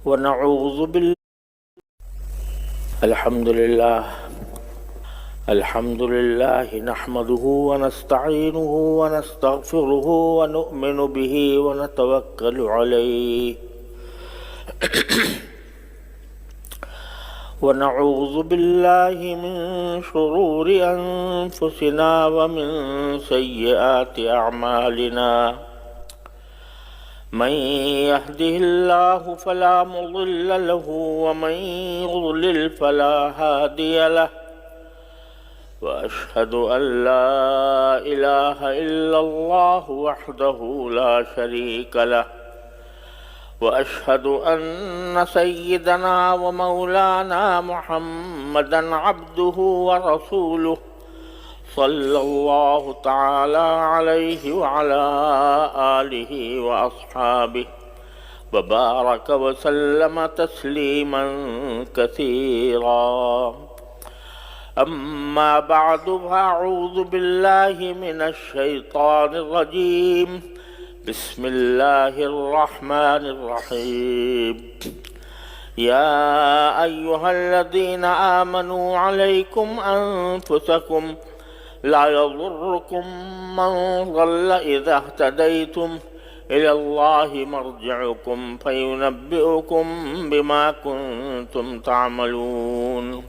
ونعوذ بالله. الحمد لله نحمده ونستعينه ونستغفره ونؤمن به ونتوكل عليه ونعوذ بالله من شرور أنفسنا ومن سيئات أعمالنا. من يهده الله فلا مضل له ومن يضلل فلا هادي له. وأشهد أن لا إله إلا الله وحده لا شريك له. وأشهد أن سيدنا ومولانا محمدا عبده ورسوله صلى الله تعالى عليه وعلى آله وأصحابه وبارك وسلم تسليما كثيرا. أما بعد فأعوذ بالله من الشيطان الرجيم. بسم الله الرحمن الرحيم. يا أيها الذين آمنوا عليكم أنفسكم لا يضركم من ضل إذا اهتديتم إلى الله مرجعكم فينبئكم بما كنتم تعملون.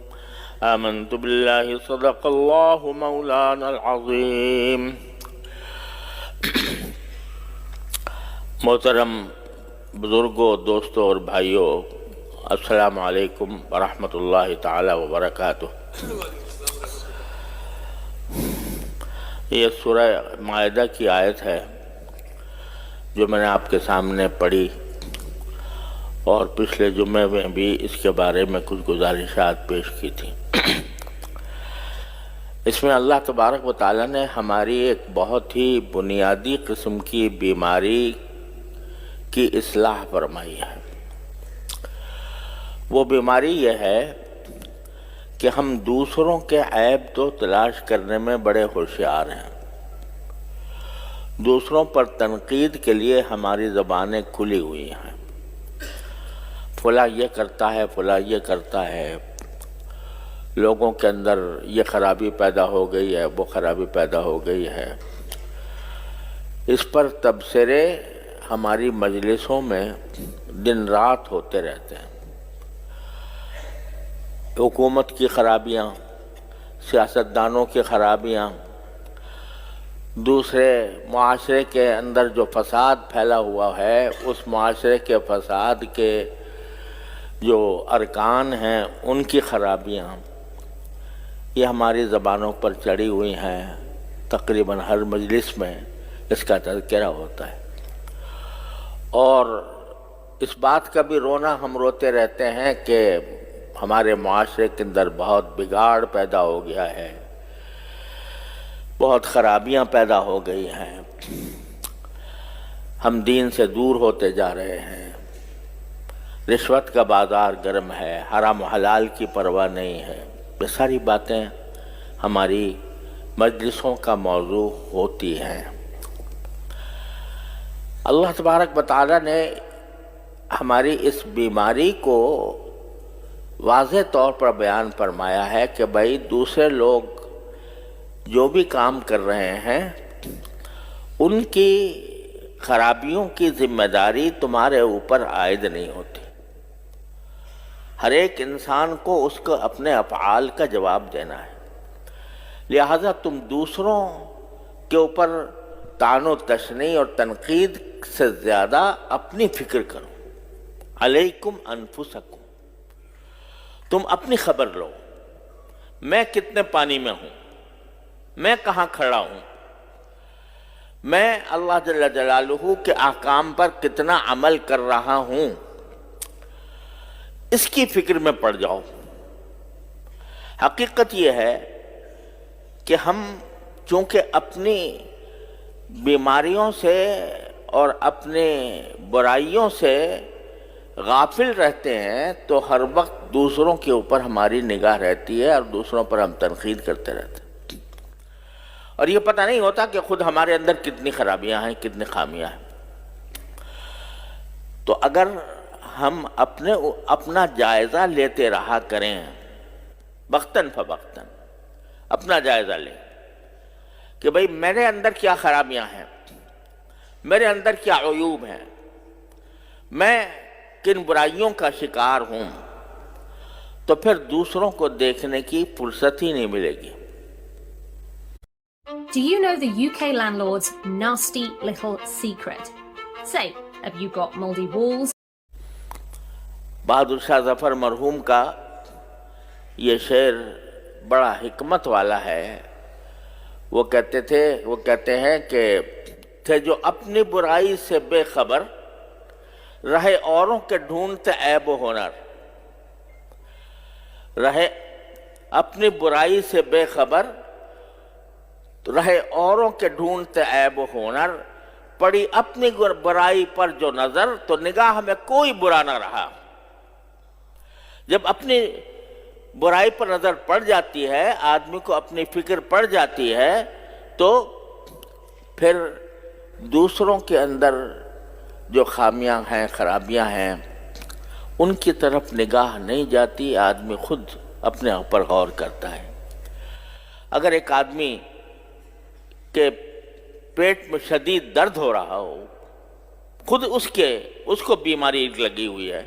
آمنت بالله صدق الله مولانا العظيم. محترم بزرگوں، دوستوں اور بھائیوں، السلام علیکم ورحمۃ اللہ تعالی وبرکاتہ۔ یہ سورہ مائدہ کی آیت ہے جو میں نے آپ کے سامنے پڑھی، اور پچھلے جمعے میں بھی اس کے بارے میں کچھ گزارشات پیش کی تھی۔ اس میں اللہ تبارک و تعالیٰ نے ہماری ایک بہت ہی بنیادی قسم کی بیماری کی اصلاح فرمائی ہے۔ وہ بیماری یہ ہے کہ ہم دوسروں کے عیب تو تلاش کرنے میں بڑے ہوشیار ہیں، دوسروں پر تنقید کے لیے ہماری زبانیں کھلی ہوئی ہیں۔ فلاں یہ کرتا ہے، فلاں یہ کرتا ہے، لوگوں کے اندر یہ خرابی پیدا ہو گئی ہے، وہ خرابی پیدا ہو گئی ہے۔ اس پر تبصرے ہماری مجلسوں میں دن رات ہوتے رہتے ہیں۔ حکومت کی خرابیاں، سیاستدانوں کی خرابیاں، دوسرے معاشرے کے اندر جو فساد پھیلا ہوا ہے، اس معاشرے کے فساد کے جو ارکان ہیں ان کی خرابیاں، یہ ہماری زبانوں پر چڑھی ہوئی ہیں۔ تقریباً ہر مجلس میں اس کا تذکرہ ہوتا ہے، اور اس بات کا بھی رونا ہم روتے رہتے ہیں کہ ہمارے معاشرے کے اندر بہت بگاڑ پیدا ہو گیا ہے، بہت خرابیاں پیدا ہو گئی ہیں، ہم دین سے دور ہوتے جا رہے ہیں، رشوت کا بازار گرم ہے، حرام و حلال کی پرواہ نہیں ہے۔ یہ ساری باتیں ہماری مجلسوں کا موضوع ہوتی ہیں۔ اللہ تبارک و تعالیٰ نے ہماری اس بیماری کو واضح طور پر بیان فرمایا ہے کہ بھائی دوسرے لوگ جو بھی کام کر رہے ہیں ان کی خرابیوں کی ذمہ داری تمہارے اوپر عائد نہیں ہوتی۔ ہر ایک انسان کو اس کو اپنے افعال کا جواب دینا ہے، لہذا تم دوسروں کے اوپر طعن و تشنیع اور تنقید سے زیادہ اپنی فکر کرو۔ علیکم انفسکم، تم اپنی خبر لو، میں کتنے پانی میں ہوں، میں کہاں کھڑا ہوں، میں اللہ جل جلالہ کے احکام پر کتنا عمل کر رہا ہوں، اس کی فکر میں پڑ جاؤ۔ حقیقت یہ ہے کہ ہم چونکہ اپنی بیماریوں سے اور اپنے برائیوں سے غافل رہتے ہیں تو ہر وقت دوسروں کے اوپر ہماری نگاہ رہتی ہے اور دوسروں پر ہم تنقید کرتے رہتے ہیں، اور یہ پتہ نہیں ہوتا کہ خود ہمارے اندر کتنی خرابیاں ہیں، کتنی خامیاں ہیں۔ تو اگر ہم اپنا جائزہ لیتے رہا کریں، وقتاً فوقتاً اپنا جائزہ لیں کہ بھئی میرے اندر کیا خرابیاں ہیں، میرے اندر کیا عیوب ہیں، میں کن برائیوں کا شکار ہوں، تو پھر دوسروں کو دیکھنے کی فرصت ہی نہیں ملے گی۔ Do you know the UK landlord's nasty little secret? Say, have you got mouldy walls? Bahadur Shah Zafar مرحوم کا یہ شعر بڑا حکمت والا ہے۔ وہ کہتے ہیں کہ تھے جو اپنی برائی سے بے خبر، رہے اوروں کے ڈھونڈتے عیب و ہنر، رہے اپنی برائی سے بے خبر، رہے اوروں کے ڈھونڈتے عیب و ہنر، پڑی اپنی برائی پر جو نظر، تو نگاہ میں کوئی برا نہ رہا۔ جب اپنی برائی پر نظر پڑ جاتی ہے، آدمی کو اپنی فکر پڑ جاتی ہے، تو پھر دوسروں کے اندر جو خامیاں ہیں، خرابیاں ہیں، ان کی طرف نگاہ نہیں جاتی، آدمی خود اپنے اوپر غور کرتا ہے۔ اگر ایک آدمی کے پیٹ میں شدید درد ہو رہا ہو، خود اس کو بیماری لگی ہوئی ہے،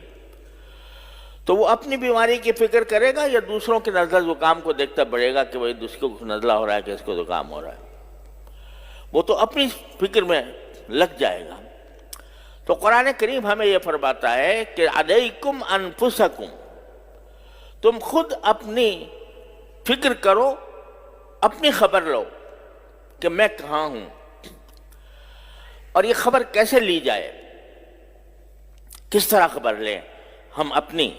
تو وہ اپنی بیماری کی فکر کرے گا یا دوسروں کے نزلہ زکام کو دیکھتا بڑھے گا کہ اس کو نزلہ ہو رہا ہے کہ اس کو زکام ہو رہا ہے؟ وہ تو اپنی فکر میں لگ جائے گا۔ تو قرآن کریم ہمیں یہ فرماتا ہے کہ علیکم انفسکم، تم خود اپنی فکر کرو، اپنی خبر لو کہ میں کہاں ہوں، اور یہ خبر کیسے لی جائے، کس طرح خبر لیں ہم اپنی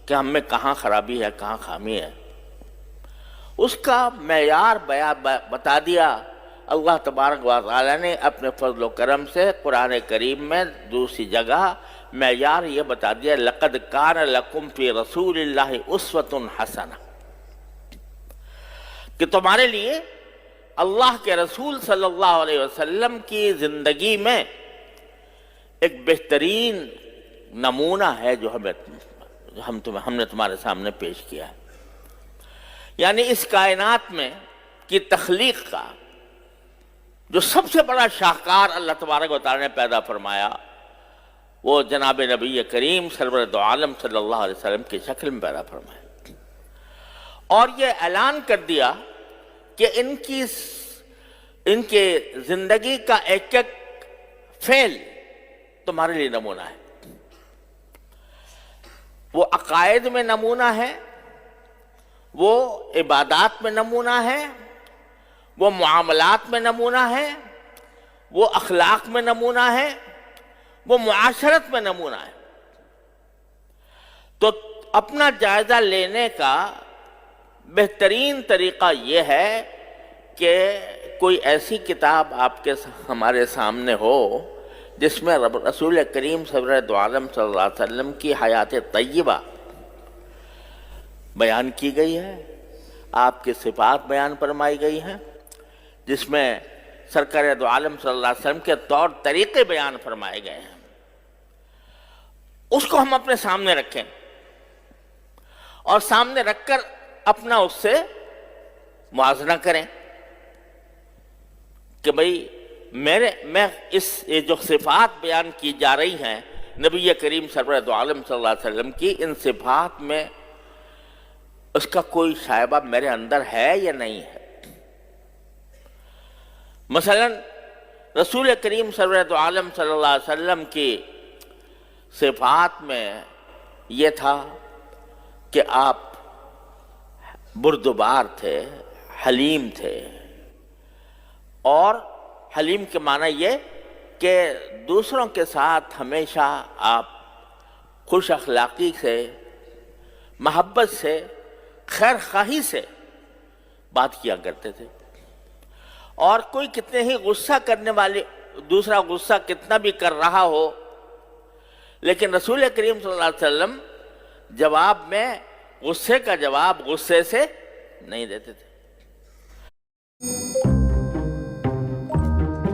کہ ہم میں کہاں خرابی ہے، کہاں خامی ہے۔ اس کا معیار بتا دیا اللہ تبارک و تعالی نے اپنے فضل و کرم سے قرآن کریم میں دوسری جگہ معیار یہ بتا دیا، لقد کان لکم فی رسول اللہ اسوۃ حسنہ، کہ تمہارے لیے اللہ کے رسول صلی اللہ علیہ وسلم کی زندگی میں ایک بہترین نمونہ ہے جو ہم نے تمہارے سامنے پیش کیا ہے۔ یعنی اس کائنات میں کی تخلیق کا جو سب سے بڑا شاہکار اللہ تبارک و تعالی نے پیدا فرمایا، وہ جناب نبی کریم سرور دو عالم صلی اللہ علیہ وسلم کی شکل میں پیدا فرمایا، اور یہ اعلان کر دیا کہ ان کے زندگی کا ایک ایک فعل تمہارے لیے نمونہ ہے۔ وہ عقائد میں نمونہ ہے، وہ عبادات میں نمونہ ہے، وہ معاملات میں نمونہ ہے، وہ اخلاق میں نمونہ ہے، وہ معاشرت میں نمونہ ہے۔ تو اپنا جائزہ لینے کا بہترین طریقہ یہ ہے کہ کوئی ایسی کتاب ہمارے سامنے ہو جس میں رسول کریم صلی اللہ علیہ وسلم کی حیات طیبہ بیان کی گئی ہے، آپ کی صفات بیان فرمائی گئی ہیں، جس میں سرکار دو عالم صلی اللہ علیہ وسلم کے طور طریقے بیان فرمائے گئے ہیں۔ اس کو ہم اپنے سامنے رکھیں اور سامنے رکھ کر اپنا اس سے موازنہ کریں کہ بھئی میں یہ جو صفات بیان کی جا رہی ہیں نبی کریم سرور دو عالم صلی اللہ علیہ وسلم کی، ان صفات میں اس کا کوئی شائبہ میرے اندر ہے یا نہیں ہے۔ مثلا رسول کریم سرور دو عالم صلی اللہ علیہ وسلم کی صفات میں یہ تھا کہ آپ بردبار تھے، حلیم تھے، اور حلیم کے معنی یہ کہ دوسروں کے ساتھ ہمیشہ آپ خوش اخلاقی سے، محبت سے، خیر خواہی سے بات کیا کرتے تھے، اور کوئی کتنے ہی غصہ کرنے والے، دوسرا غصہ کتنا بھی کر رہا ہو، لیکن رسول کریم صلی اللہ علیہ وسلم جواب میں غصے کا جواب غصے سے نہیں دیتے تھے۔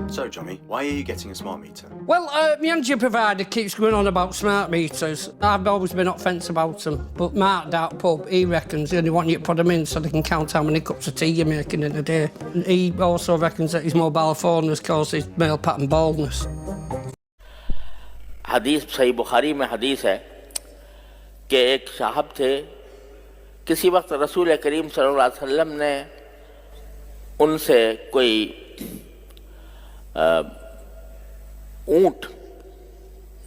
So So, Johnny, why are you getting a smart meter? Well, my energy provider keeps going on about smart meters. I've always been on the fence about them. But Mark Dark Pub, he reckons they only want you to put them in so they can count how many cups of tea you're making in a day. And he also reckons that his mobile phone has caused his male pattern baldness. حدیث صحیح بخاری میں حدیث ہے کہ ایک صاحب تھے، کسی وقت رسول کریم صلی اللہ علیہ وسلم نے ان سے کوئی اونٹ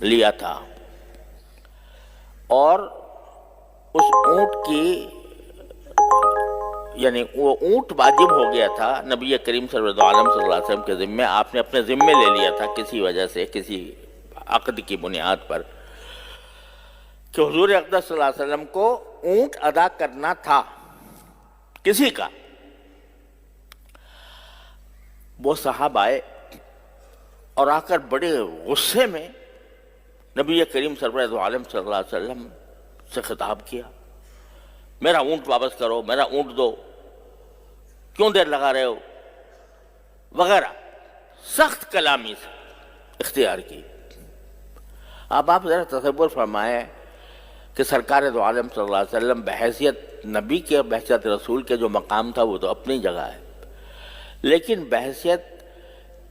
لیا تھا، اور اس اونٹ کی یعنی وہ اونٹ واجب ہو گیا تھا نبی کریم صلی اللہ علیہ وسلم کے ذمے، آپ نے اپنے ذمے لے لیا تھا کسی وجہ سے، کسی عقد کی بنیاد پر، کہ حضور اقدس صلی اللہ علیہ وسلم کو اونٹ ادا کرنا تھا کسی کا۔ وہ صاحب آئے اور آ کر بڑے غصے میں نبی کریم صلی اللہ علیہ وسلم سے خطاب کیا، میرا اونٹ واپس کرو، میرا اونٹ دو، کیوں دیر لگا رہے ہو، وغیرہ سخت کلامی سے اختیار کی۔ اب آپ ذرا تصور فرمائیں کہ سرکار دو عالم صلی اللہ علیہ وسلم بحیثیت نبی کے، بحیثیت رسول کے جو مقام تھا وہ تو اپنی جگہ ہے، لیکن بحیثیت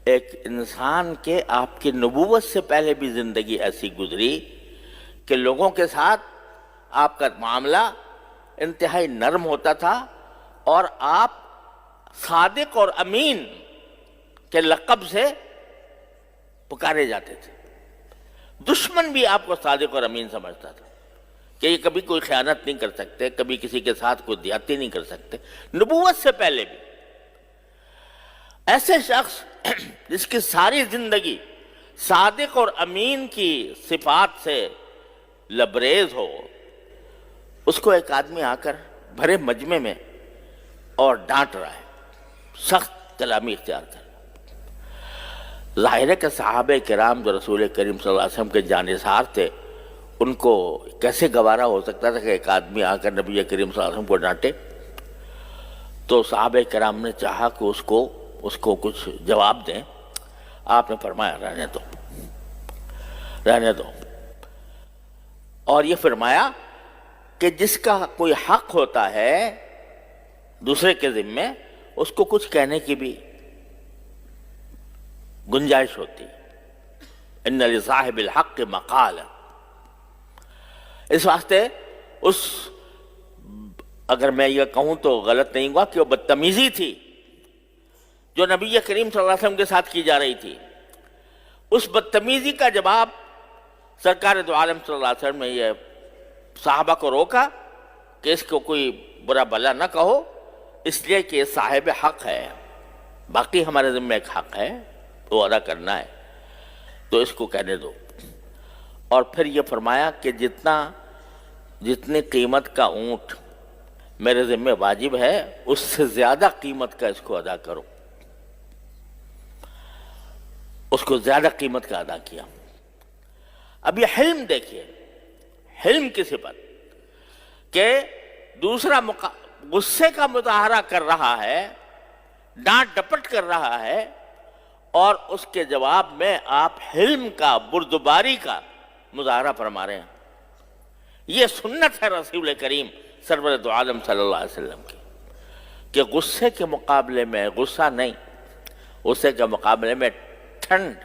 ایک انسان کے آپ کی نبوت سے پہلے بھی زندگی ایسی گزری کہ لوگوں کے ساتھ آپ کا معاملہ انتہائی نرم ہوتا تھا، اور آپ صادق اور امین کے لقب سے پکارے جاتے تھے۔ دشمن بھی آپ کو صادق اور امین سمجھتا تھا کہ یہ کبھی کوئی خیانت نہیں کر سکتے، کبھی کسی کے ساتھ کوئی زیادتی نہیں کر سکتے، نبوت سے پہلے بھی۔ ایسے شخص جس کی ساری زندگی صادق اور امین کی صفات سے لبریز ہو، اس کو ایک آدمی آ کر بھرے مجمع میں اور ڈانٹ رہا ہے، سخت کلامی اختیار کر رہا ہے۔ ظاہر ہے کہ صحابہ کرام جو رسول کریم صلی اللہ علیہ وسلم کے جانثار تھے، ان کو کیسے گوارا ہو سکتا تھا کہ ایک آدمی آ کر نبی کریم صلی اللہ علیہ وسلم کو ڈانٹے؟ تو صحابہ کرام نے چاہا کہ اس کو کچھ جواب دیں۔ آپ نے فرمایا رہنے دو، اور یہ فرمایا کہ جس کا کوئی حق ہوتا ہے دوسرے کے ذمے، اس کو کچھ کہنے کی بھی گنجائش ہوتی، ان لصاحب الحق مقال۔ اس واسطے اگر میں یہ کہوں تو غلط نہیں ہوا کہ وہ بدتمیزی تھی جو نبی کریم صلی اللہ علیہ وسلم کے ساتھ کی جا رہی تھی، اس بدتمیزی کا جواب سرکار دو عالم صلی اللہ علیہ وسلم نے یہ صحابہ کو روکا کہ اس کو کوئی برا بلا نہ کہو، اس لیے کہ یہ صاحب حق ہے، باقی ہمارے ذمہ ایک حق ہے وہ ادا کرنا ہے، تو اس کو کہنے دو۔ اور پھر یہ فرمایا کہ جتنی قیمت کا اونٹ میرے ذمہ واجب ہے، اس سے زیادہ قیمت کا اس کو ادا کرو۔ اس کو زیادہ قیمت کا ادا کیا۔ اب یہ حلم دیکھیے، حلم کی صفت کہ دوسرا غصے کا مظاہرہ کر رہا ہے، ڈانٹ ڈپٹ کر رہا ہے، اور اس کے جواب میں آپ حلم کا، بردباری کا مظاہرہ فرما رہے ہیں۔ یہ سنت ہے رسول کریم سرور دو عالم صلی اللہ علیہ وسلم کی، کہ غصے کے مقابلے میں غصہ نہیں، غصے کے مقابلے میں ٹھنڈ،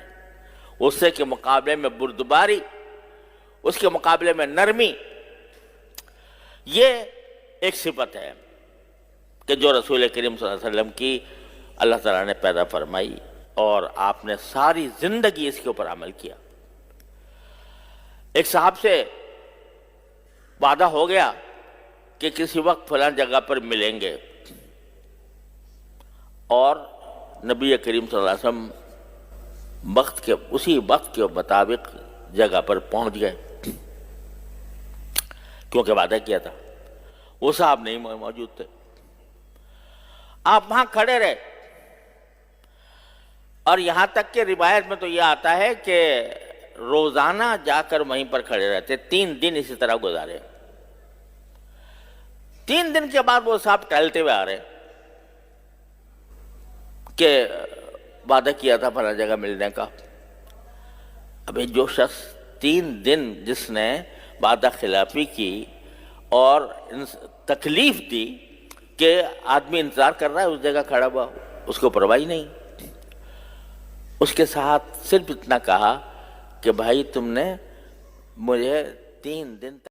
غصے کے مقابلے میں بردباری، اس کے مقابلے میں نرمی، یہ ایک صفت ہے کہ جو رسول کریم صلی اللہ علیہ وسلم کی اللہ تعالیٰ نے پیدا فرمائی، اور آپ نے ساری زندگی اس کے اوپر عمل کیا۔ ایک صاحب سے وعدہ ہو گیا کہ کسی وقت فلاں جگہ پر ملیں گے، اور نبی کریم صلی اللہ علیہ وسلم اسی وقت کے مطابق جگہ پر پہنچ گئے، کیونکہ وعدہ کیا تھا۔ وہ صاحب نہیں موجود تھے، آپ وہاں کھڑے رہے، اور یہاں تک کہ روایت میں تو یہ آتا ہے کہ روزانہ جا کر وہیں پر کھڑے رہتے، 3 دن اسی طرح گزارے۔ 3 دن کے بعد وہ صاحب ٹہلتے ہوئے آ رہے کہ وعدہ کیا تھا فلاں جگہ ملنے کا. ابھی جو شخص 3 دن جس نے وعدہ خلافی کی اور تکلیف دی کہ آدمی انتظار کر رہا ہے اس جگہ کھڑا ہوا، اس کو پرواہ ہی نہیں. اس کے ساتھ صرف اتنا کہا کہ بھائی تم نے مجھے 3 دن